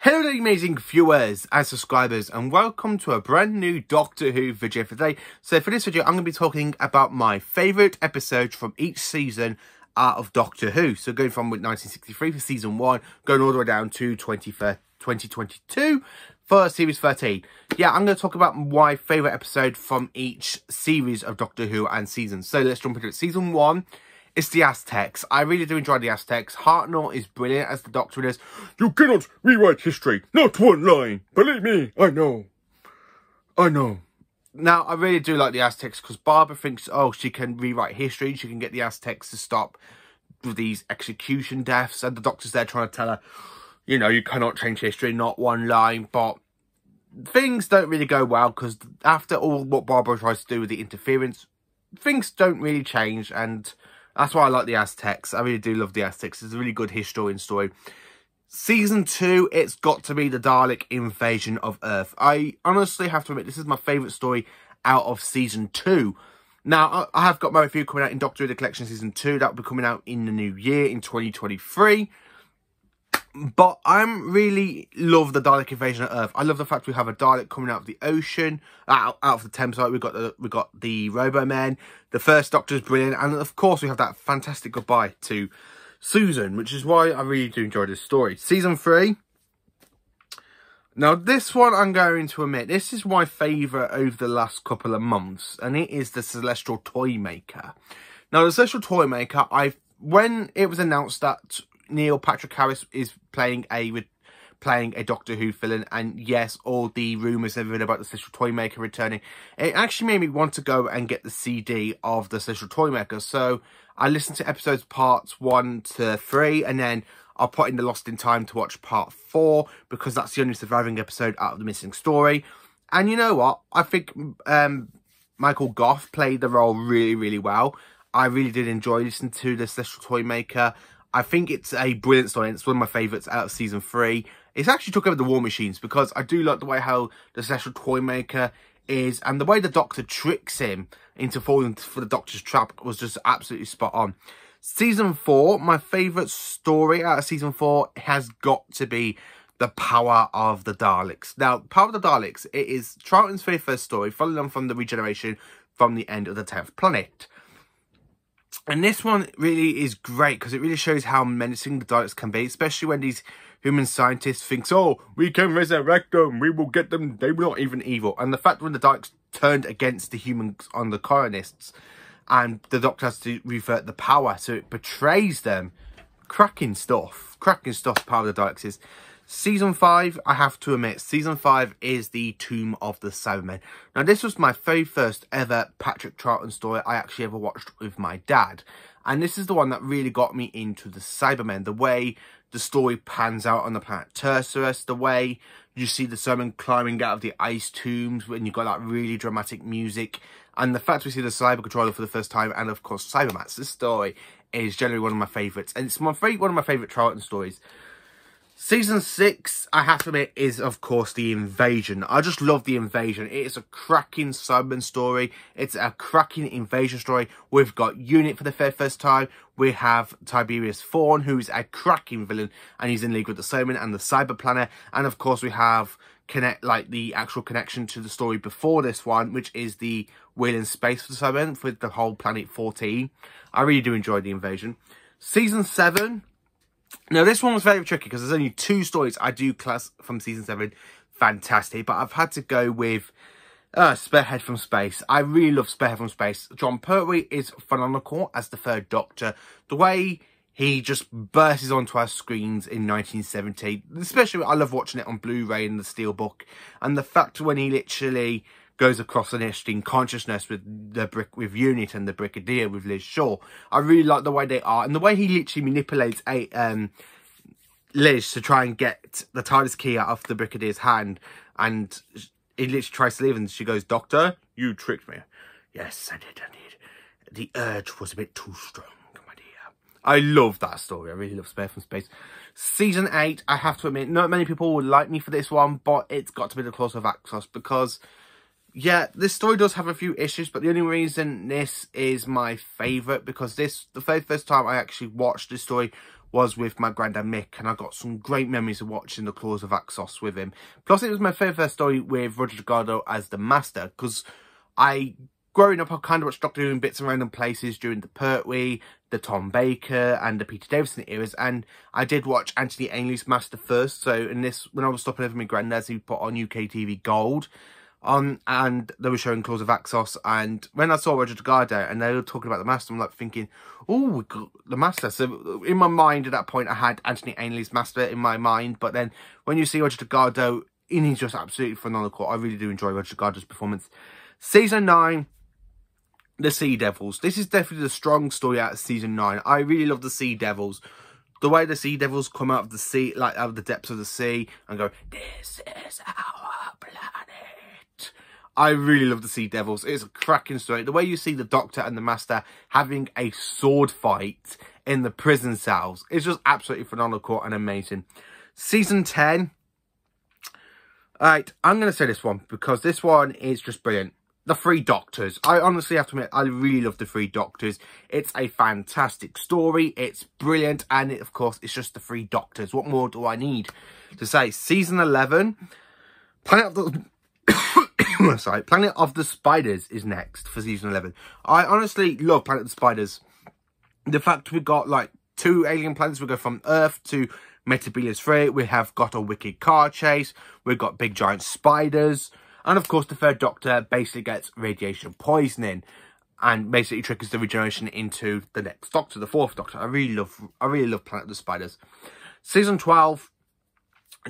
Hello there, amazing viewers and subscribers, and welcome to a brand new Doctor Who video for today. So for this video, I'm going to be talking about my favourite episodes from each season out of Doctor Who. So going from 1963 for season 1, going all the way down to 2022 for series 13. Yeah, I'm going to talk about my favourite episode from each series of Doctor Who and season. So let's jump into it. Season 1. It's the Aztecs. I really do enjoy the Aztecs. Hartnell is brilliant as the Doctor is. You cannot rewrite history. Not one line. Believe me, I know. I know. Now, I really do like the Aztecs because Barbara thinks, oh, she can rewrite history. She can get the Aztecs to stop these execution deaths. And the Doctor's there trying to tell her, you know, you cannot change history, not one line. But things don't really go well because after all what Barbara tries to do with the interference, things don't really change. And that's why I like the Aztecs. I really do love the Aztecs. It's a really good historian story. Season 2, it's got to be the Dalek invasion of Earth. I honestly have to admit, this is my favourite story out of Season 2. Now, I have got my review coming out in Doctor Who The Collection Season 2. That will be coming out in the new year, in 2023. But I really love the Dalek invasion of Earth. I love the fact we have a Dalek coming out of the ocean, out of the Thames. We've got the Robo-Men. The first Doctor is brilliant, and of course we have that fantastic goodbye to Susan, which is why I really do enjoy this story. Season 3. Now this one, I'm going to admit, this is my favourite over the last couple of months, and it is the Celestial Toymaker. Now the Celestial Toymaker, when it was announced that Neil Patrick Harris is playing a Doctor Who villain, and yes, all the rumours have been about the Celestial Toymaker returning, it actually made me want to go and get the CD of the Celestial Toymaker. So I listened to episodes parts 1 to 3, and then I'll put in the Lost in Time to watch part 4, because that's the only surviving episode out of the missing story. And you know what? I think Michael Gough played the role really, really well. I really did enjoy listening to the Celestial Toymaker. I think it's a brilliant story, and it's one of my favourites out of Season 3. It's actually took over the War Machines, because I do like the way how the Celestial Toymaker is, and the way the Doctor tricks him into falling for the Doctor's trap was just absolutely spot on. Season 4, my favourite story out of Season 4 has got to be the Power of the Daleks. Now, Power of the Daleks, it is Troughton's very first story, following on from the regeneration from the end of the 10th planet. And this one really is great because it really shows how menacing the Daleks can be, especially when these human scientists think, oh, we can resurrect them, we will get them, they were not even evil. And the fact when the Daleks turned against the humans on the colonists, and the Doctor has to revert the power, so it betrays them. Cracking stuff, Power of the Daleks is. Season 5, I have to admit, Season 5 is the Tomb of the Cybermen. Now, this was my very first ever Patrick Troughton story I actually ever watched with my dad. And this is the one that really got me into the Cybermen. The way the story pans out on the planet Tercerus, the way you see the Cybermen climbing out of the ice tombs when you've got that really dramatic music. And the fact we see the Cyber Controller for the first time, and of course Cybermats. This story is generally one of my favourites. And it's one of my favourite Troughton stories. Season 6, I have to admit, is of course the Invasion. I just love the Invasion. It is a cracking Cyberman story. It's a cracking invasion story. We've got Unit for the first time. We have Tiberius Thorn, who's a cracking villain, and he's in league with the Cybermen and the Cyber Planet. And of course we have the actual connection to the story before this one, which is the Wheel in Space for the Cybermen with the whole Planet 14. I really do enjoy the Invasion. Season 7. Now, this one was very tricky because there's only 2 stories I do class from Season 7 fantastic, but I've had to go with Spearhead from Space. I really love Spearhead from Space. John Pertwee is phenomenal as the 3rd Doctor. The way he just bursts onto our screens in 1970, especially I love watching it on Blu-ray and the Steelbook, and the fact when he literally goes across an interesting consciousness with Unit and the Brigadier with Liz Shaw. I really like the way they are, and the way he literally manipulates Liz to try and get the TARDIS key out of the Brigadier's hand, and he literally tries to leave, and she goes, "Doctor, you tricked me." "Yes, I did, The urge was a bit too strong, my dear." I love that story. I really love Spare from Space. Season 8, I have to admit, not many people would like me for this one, but it's got to be the Claws of Axos, because yeah, this story does have a few issues, but the only reason this is my favourite, because the very first time I actually watched this story was with my granddad Mick, and I got some great memories of watching the Claws of Axos with him. Plus, it was my favourite story with Roger Delgado as the Master, because growing up, I kind of watched Doctor Who in bits and random places during the Pertwee, the Tom Baker, and the Peter Davison eras, and I did watch Anthony Ainley's Master first. So in this, when I was stopping over my granddad's, he put on UK TV Gold, and they were showing Claws of Axos, and when I saw Roger Delgado and they were talking about the Master, I'm like thinking, oh, we got the Master. So in my mind at that point, I had Anthony Ainley's Master in my mind, but then when you see Roger Delgado, he's just absolutely phenomenal. I really do enjoy Roger Delgado's performance. Season 9, the Sea Devils. This is definitely the strong story out of Season 9. I really love the Sea Devils. The way the Sea Devils come out of the sea, like out of the depths of the sea, and go, this is our planet. I really love the Sea Devils. It's a cracking story. The way you see the Doctor and the Master having a sword fight in the prison cells is just absolutely phenomenal and amazing. Season 10. Alright, I'm going to say this one because this one is just brilliant. The Three Doctors. I honestly have to admit, I really love The Three Doctors. It's a fantastic story. It's brilliant. And of course, it's just The Three Doctors. What more do I need to say? Season 11. Planet of the Spiders is next for Season 11. I honestly love Planet of the Spiders. The fact we got like 2 alien planets. We go from Earth to Metabelius 3. We have got a wicked car chase. We've got big giant spiders. And of course, the third Doctor basically gets radiation poisoning and basically triggers the regeneration into the next Doctor, the fourth Doctor. I really love Planet of the Spiders. Season 12,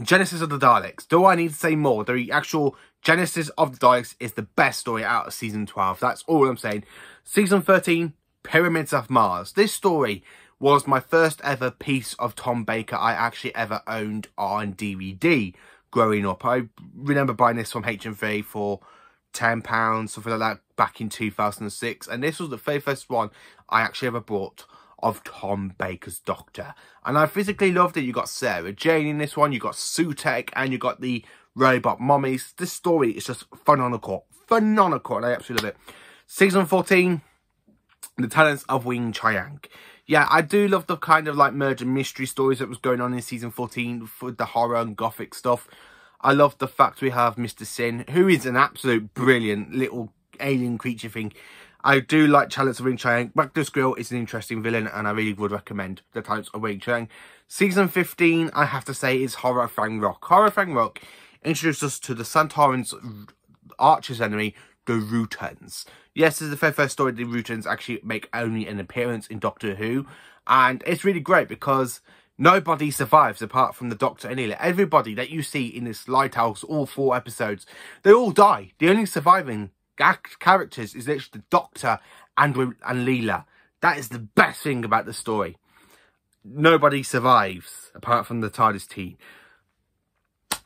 Genesis of the Daleks. Do I need to say more? The actual Genesis of the Daleks is the best story out of Season 12. That's all I'm saying. Season 13, Pyramids of Mars. This story was my first ever piece of Tom Baker I actually ever owned on DVD. Growing up, I remember buying this from HMV for £10, something like that, back in 2006. And this was the very first one I actually ever bought of Tom Baker's Doctor. And I physically loved it. You got Sarah Jane in this one, you got Sutek, and you got the robot mummies. This story is just phenomenal, and I absolutely love it. Season 14, The Talents of Wing Chiang. Yeah, I do love the kind of like murder mystery stories that was going on in Season 14 for the horror and gothic stuff. I love the fact we have Mr. Sin, who is an absolute brilliant little alien creature thing. I do like Talents of Wing Chiang. Magda's Grill is an interesting villain, and I really would recommend The Talents of Wing Chiang. Season 15, I have to say, is Horror Fang Rock. Horror Fang Rock introduced us to the Santorans' archer's enemy, the Rutans. Yes, this is the very first story the Rutans actually make only an appearance in Doctor Who. And it's really great because nobody survives apart from the Doctor and Leela. Everybody that you see in this lighthouse, all 4 episodes, they all die. The only surviving characters is literally the Doctor and Leela. That is the best thing about the story. Nobody survives apart from the TARDIS team.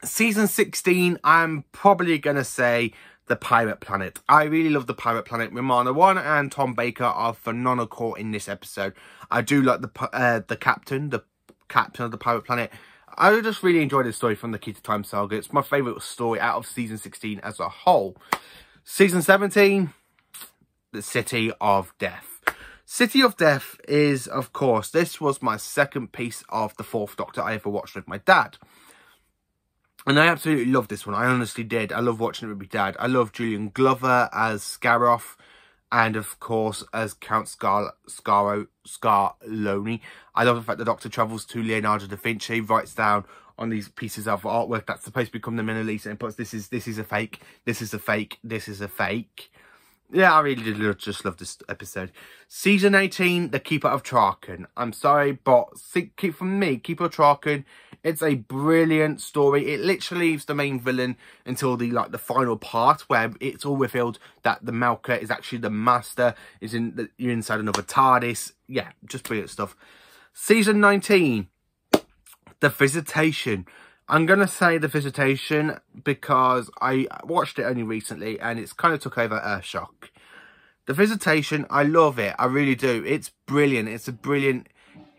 Season 16, I'm probably going to say The Pirate Planet. I really love The Pirate Planet. Romana 1 and Tom Baker are phenomenal in this episode. I do like the captain of the Pirate Planet. I just really enjoyed this story from the Key to Time saga. It's my favourite story out of Season 16 as a whole. Season 17, The City of Death. City of Death is, of course, this was my second piece of the 4th Doctor I ever watched with my dad. And I absolutely loved this one. I honestly did. I love watching it with my dad. I love Julian Glover as Scaroff. And, of course, as Count Scarloni. I love the fact the Doctor travels to Leonardo da Vinci, writes down on these pieces of artwork that's supposed to become the Mona Lisa, and puts, this is a fake, this is a fake, this is a fake. Yeah, I really did just love this episode. Season 18, The Keeper of Traken. I'm sorry, but from me, Keeper of Traken, it's a brilliant story. It literally leaves the main villain until the final part where it's all revealed that the Melker is actually the Master, you're inside another TARDIS. Yeah, just brilliant stuff. Season 19, The Visitation. I'm going to say The Visitation because I watched it only recently and it's kind of took over Earthshock. The Visitation, I love it. I really do. It's brilliant. It's a brilliant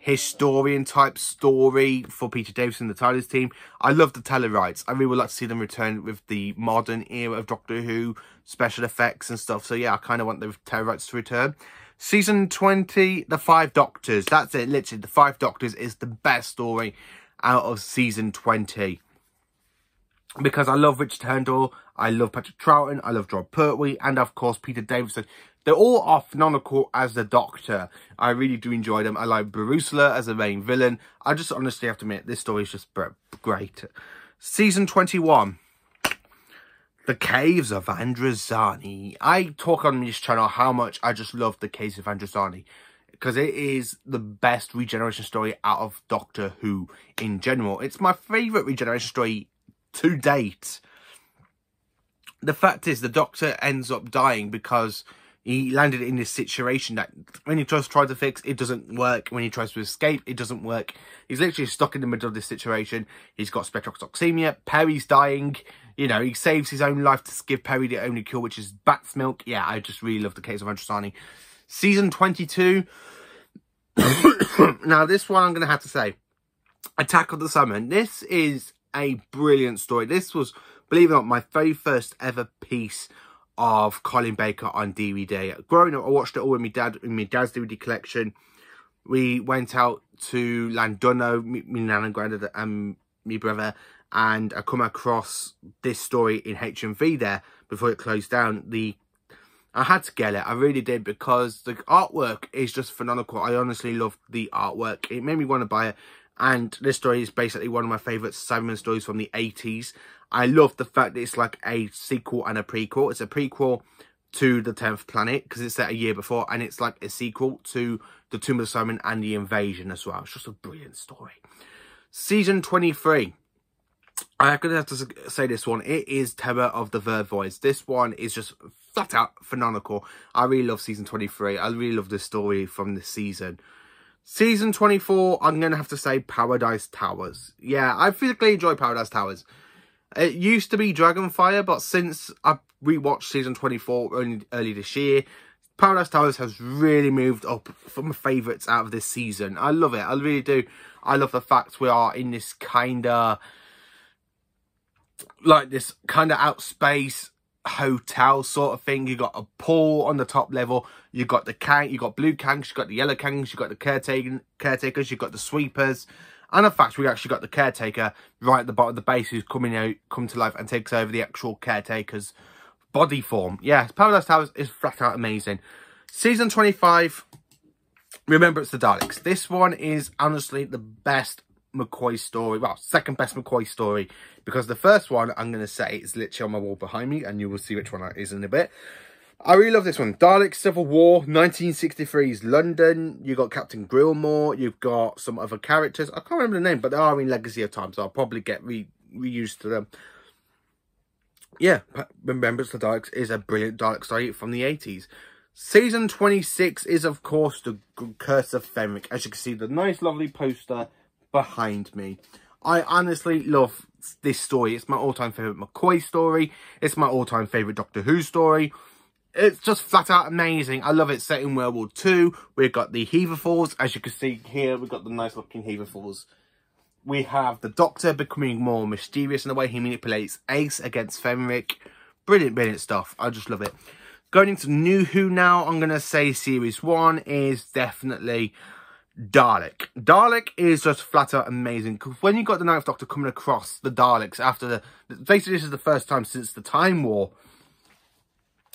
historian type story for Peter Davison and the TARDIS team. I love the Tellarites. I really would like to see them return with the modern era of Doctor Who special effects and stuff. So yeah, I kind of want the Tellarites to return. Season 20, The Five Doctors. That's it, literally. The Five Doctors is the best story out of Season 20. Because I love Richard Herndon, I love Patrick Troughton, I love John Pertwee, and of course Peter Davison. They're all phenomenal as the Doctor. I really do enjoy them. I like Barusla as the main villain. I just honestly have to admit, this story is just great. Season 21. The Caves of Androzani. I talk on this channel how much I just love The Caves of Androzani, because it is the best regeneration story out of Doctor Who in general. It's my favourite regeneration story to date. The fact is, the Doctor ends up dying because he landed in this situation that when he tries to fix, it doesn't work. When he tries to escape, it doesn't work. He's literally stuck in the middle of this situation. He's got spectrotoxemia. Perry's dying. You know, he saves his own life to give Perry the only cure, which is bat's milk. Yeah, I just really love The Caves of Androzani. Season 22. Now, this one I'm going to have to say. Attack of the Cybermen. This is a brilliant story. This was, believe it or not, my very first ever piece of Colin Baker on DVD. Growing up, I watched it all with my dad in my dad's DVD collection. We went out to Llandudno, me nan and granddad and my brother, and I come across this story in HMV there before it closed down. I had to get it. I really did, because the artwork is just phenomenal. I honestly love the artwork. It made me want to buy it. And this story is basically one of my favourite Cybermen stories from the 80s. I love the fact that it's like a sequel and a prequel. It's a prequel to The 10th Planet, because it's set a year before. And it's like a sequel to The Tomb of the Cybermen and The Invasion as well. It's just a brilliant story. Season 23. I'm going to have to say this one. It is Terror of the Vervoids. This one is just flat out phenomenal. I really love Season 23. I really love this story from this season. Season 24, I'm going to have to say Paradise Towers. Yeah, I physically enjoy Paradise Towers. It used to be Dragonfire, but since I rewatched Season 24 early this year, Paradise Towers has really moved up from my favourites out of this season. I love it. I really do. I love the fact we are in this kind of, like this kind of outspace hotel sort of thing. You got a pool on the top level. You got the Kang, you got blue Kangs, you got the yellow Kangs, you got the caretakers, you got the sweepers, and in fact we actually got the caretaker right at the bottom of the base who's come to life and takes over the actual caretaker's body form. Yeah, Paradise Towers is flat out amazing. Season 25, Remember It's the Daleks. This one is honestly the best McCoy story, well, second best McCoy story, because the first one I'm going to say is literally on my wall behind me, and you will see which one that is in a bit. I really love this one. Daleks Civil War, 1963's London. You got Captain Grillmore. You've got some other characters. I can't remember the name, but they are in Legacy of Time, so I'll probably get reused to them. Yeah, Remember It's the Daleks is a brilliant Dalek story from the 80s. Season 26 is, of course, The Curse of Fenric. As you can see, the nice, lovely poster behind me. I honestly love this story. It's my all-time favourite McCoy story. It's my all-time favourite Doctor Who story. It's just flat out amazing. I love it. Set in World War II. We've got the Heaver Falls. As you can see here, we've got the nice looking Heaver Falls. We have the Doctor becoming more mysterious in the way he manipulates Ace against Fenric. Brilliant, brilliant stuff. I just love it. Going into New Who now, I'm going to say Series 1 is definitely Dalek. Dalek is just flat out amazing, because when you got the Ninth Doctor coming across the Daleks after basically this is the first time since the Time War,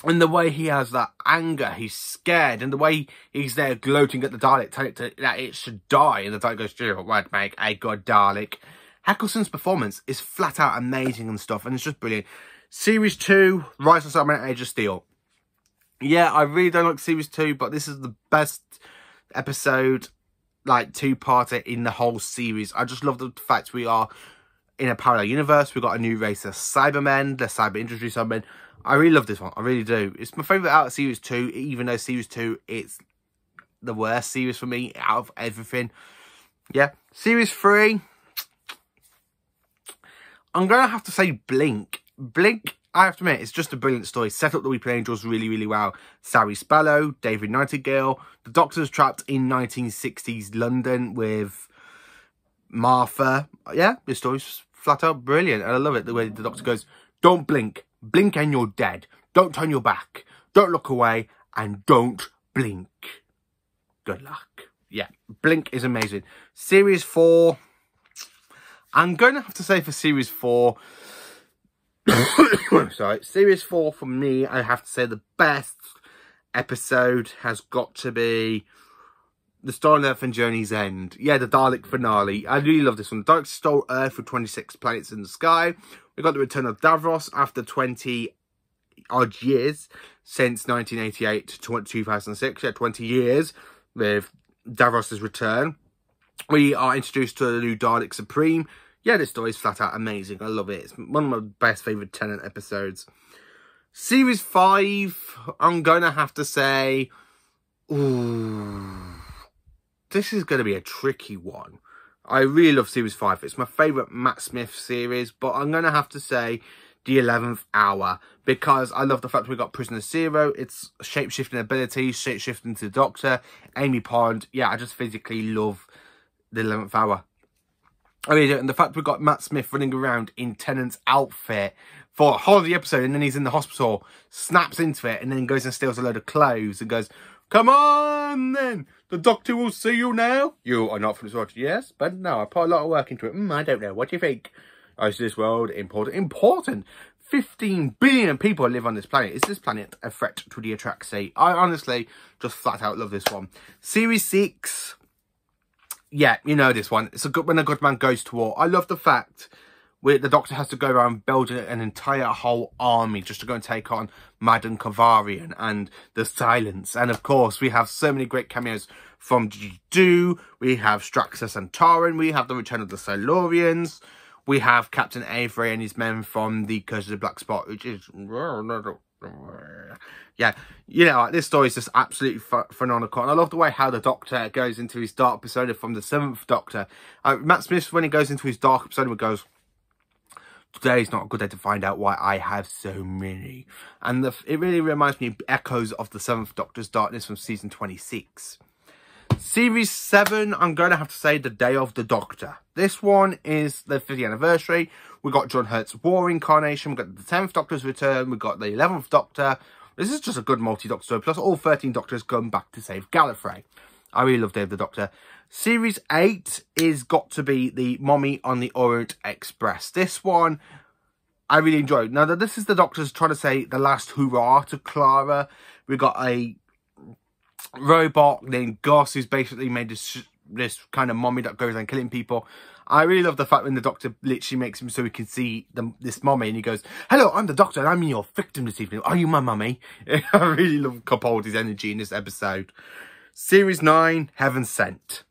and the way he has that anger, he's scared, and the way he's there gloating at the Dalek, telling it that it should die, and the Dalek goes, "You won't make a good Dalek." Eccleston's performance is flat out amazing and stuff, and it's just brilliant. Series 2, Rise of Cybermen, Age of Steel. Yeah, I really don't like Series 2, but this is the best episode, like, two-parter in the whole series. I just love the fact we are in a parallel universe. We've got a new race of Cybermen, the cyber industry Cybermen. I really love this one. I really do. It's my favourite out of Series 2, even though Series 2, it's the worst series for me out of everything. Yeah. Series 3, I'm going to have to say Blink. Blink, I have to admit, it's just a brilliant story. Set up the Weeping Angels really, really well. Sari Spallow, David Nightingale. The Doctor's trapped in 1960s London with Martha. Yeah, this story's flat out brilliant. And I love it, the way the Doctor goes, "Don't blink. Blink and you're dead. Don't turn your back. Don't look away. And don't Blink. Good luck. Yeah, Blink is amazing. Series 4, I'm going to have to say for Series 4, sorry, Series 4 for me, I have to say the best episode has got to be The Stolen Earth and Journey's End. Yeah, the Dalek finale. I really love this one. The Daleks stole Earth with 26 planets in the sky. We got the return of Davros after 20 odd years since 1988 to 2006. Yeah, 20 years with Davros' return. We are introduced to the new Dalek Supreme. Yeah, this story is flat out amazing. I love it. It's one of my best favourite Tennant episodes. Series 5, I'm going to have to say, ooh, this is going to be a tricky one. I really love Series 5. It's my favourite Matt Smith series, but I'm going to have to say The 11th Hour, because I love the fact we got Prisoner Zero. It's shape-shifting abilities, shape-shifting to the Doctor, Amy Pond. Yeah, I just physically love The 11th Hour. I really do. And the fact we got Matt Smith running around in Tennant's outfit for a whole of the episode, and then he's in the hospital, snaps into it, and then goes and steals a load of clothes and goes, "Come on then, the Doctor will see you now. You are not from this world." "Yes, but no, I put a lot of work into it." I don't know. What do you think?" "Oh, is this world important?" Important. 15 billion people live on this planet. Is this planet a threat to the Atraxi? I honestly just flat out love this one. Series 6. Yeah, you know this one. It's when a good man goes to war. I love the fact where the Doctor has to go around building an entire whole army just to go and take on Madame Kavarian and the Silence. And of course, we have so many great cameos from Do. We have Straxus and Taran. We have the return of the Silurians. We have Captain Avery and his men from the Curse of the Black Spot, which is... yeah, you know, this story is just absolutely phenomenal. And I love the way how the Doctor goes into his dark persona from the 7th Doctor. Matt Smith, when he goes into his dark persona, goes, "Today's not a good day to find out why I have so many." And it really reminds me of echoes of the 7th Doctor's darkness from season 26. Series 7, I'm going to have to say The Day of the Doctor. This one is the 50th anniversary. We got John Hurt's War incarnation. We got the 10th Doctor's return. We got the 11th Doctor. This is just a good multi-Doctor story. Plus, all 13 Doctors come back to save Gallifrey. I really love Day of the Doctor. Series 8 is got to be the Mommy on the Orient Express. This one, I really enjoyed. Now, this is the Doctor's trying to say the last hurrah to Clara. We got a robot named Gus, who's basically made this kind of mommy that goes around killing people. I really love the fact when the Doctor literally makes him so he can see this mommy, and he goes, "Hello, I'm the Doctor, and I'm your victim this evening. Are you my mummy?" I really love Capaldi's energy in this episode. Series 9, Heaven Sent.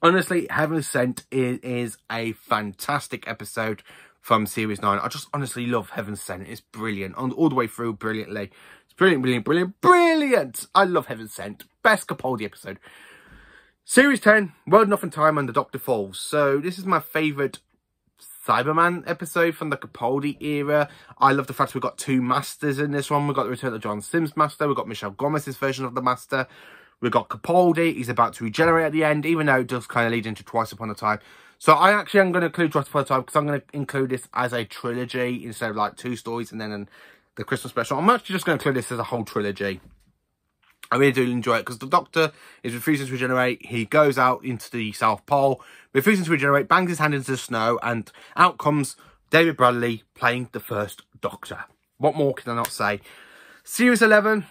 Honestly, Heaven Sent is a fantastic episode from Series 9. I just honestly love Heaven Sent. It's brilliant. All the way through, brilliantly. Brilliant, brilliant, brilliant, brilliant! I love Heaven Sent. Best Capaldi episode. Series 10, World Enough in Time and the Doctor Falls. So this is my favourite Cyberman episode from the Capaldi era. I love the fact we've got 2 Masters in this one. We've got the return of John Sims' Master. We've got Michelle Gomez's version of the Master. We've got Capaldi. He's about to regenerate at the end, even though it does kind of lead into Twice Upon a Time. So I actually am going to include Twice Upon a Time because I'm going to include this as a trilogy instead of like 2 stories and then the Christmas special. I'm actually just going to include this as a whole trilogy. I really do enjoy it because the Doctor is refusing to regenerate. He goes out into the South Pole, refusing to regenerate, bangs his hand into the snow, and out comes David Bradley playing the first Doctor. What more can I not say? Series 11.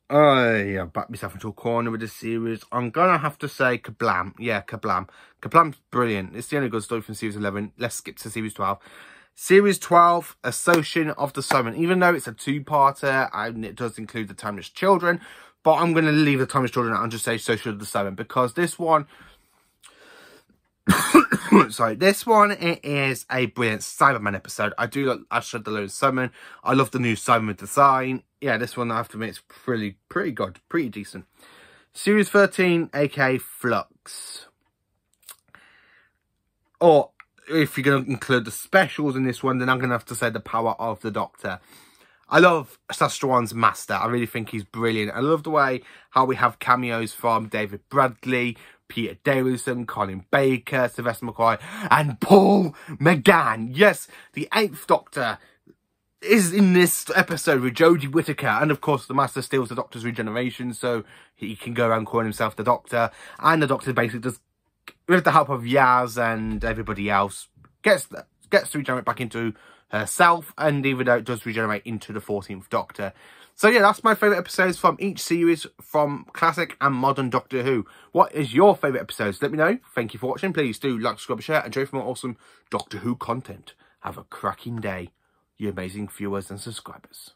I backed myself into a corner with this series. I'm going to have to say Kablam. Yeah, Kablam. Kablam's brilliant. It's the only good story from Series 11. Let's skip to Series 12. Series 12, Association of the Cybermen. Even though it's a 2-parter and it does include the Timeless Children, but I'm going to leave the Timeless Children out and just say Association of the Cybermen because this one... sorry, this one it is a brilliant Cyberman episode. I do like Ashford the Lone Cyberman. I love the new Cyberman design. Yeah, this one I have to admit it's pretty good, pretty decent. Series 13, aka Flux. Or if you're going to include the specials in this one, then I'm going to have to say The Power of the Doctor. I love Sastruan's Master. I really think he's brilliant. I love the way how we have cameos from David Bradley, Peter Davison, Colin Baker, Sylvester McCoy, and Paul McGann. Yes, the 8th Doctor is in this episode with Jodie Whittaker, and of course the Master steals the Doctor's regeneration so he can go around calling himself the Doctor, and the Doctor basically just, with the help of Yaz and everybody else, gets to regenerate back into herself, and even though it does regenerate into the 14th Doctor. So yeah, that's my favourite episodes from each series from classic and modern Doctor Who. What is your favourite episodes? Let me know. Thank you for watching. Please do like, subscribe, share, and enjoy for more awesome Doctor Who content. Have a cracking day, you amazing viewers and subscribers.